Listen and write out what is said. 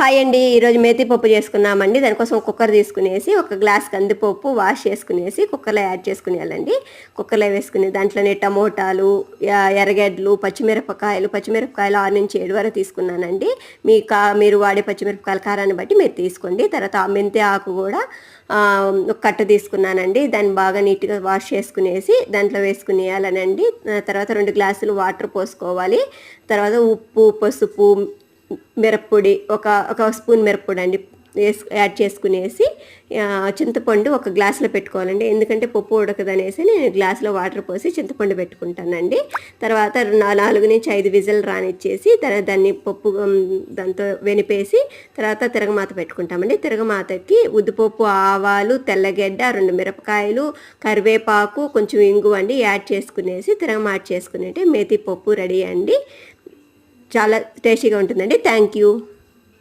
Hi అండి. ఈరోజు మేతి పప్పు చేసుకున్నామండి. దానికోసం ఒక కుక్కర్ తీసుకునేసి ఒక గ్లాస్ కందిపప్పు వాష్ చేసుకునేసి కుక్కర్లో యాడ్ చేసుకునేయాలండి. కుక్కర్లో వేసుకుని దాంట్లోనే టమోటాలు, ఎర్రగడ్డలు, పచ్చిమిరపకాయలు 6-7 వరకు తీసుకున్నానండి. మీరు వాడే పచ్చిమిరపకాయల కారాన్ని బట్టి మీరు తీసుకోండి. తర్వాత మెంతి ఆకు కూడా ఒక కట్ట తీసుకున్నానండి. దాన్ని బాగా నీట్గా వాష్ చేసుకునేసి దాంట్లో వేసుకునేయాలనండి. తర్వాత 2 గ్లాసులు వాటర్ పోసుకోవాలి. తర్వాత ఉప్పు, పసుపు, మిరప్పొడి ఒక స్పూన్ మిరప్పొడి అండి యాడ్ చేసుకునేసి చింతపండు ఒక గ్లాసులో పెట్టుకోవాలండి. ఎందుకంటే పప్పు ఉడకదనేసి నేను గ్లాసులో వాటర్ పోసి చింతపండు పెట్టుకుంటానండి. తర్వాత 4-5 విజిల్ రానిచ్చేసి తర్వాత దాన్ని దాంతో వెనిపేసి తర్వాత తిరగమాత పెట్టుకుంటామండి. తిరగమాతకి ఉద్దిపప్పు, ఆవాలు, తెల్లగడ్డ, 2 మిరపకాయలు, కరివేపాకు, కొంచెం ఇంగువ అండి యాడ్ చేసుకునేసి తిరగమాత చేసుకునేంటే మేతి పప్పు రెడీ అండి. చాలా టేస్టీగా ఉంటుందండి. Thank you.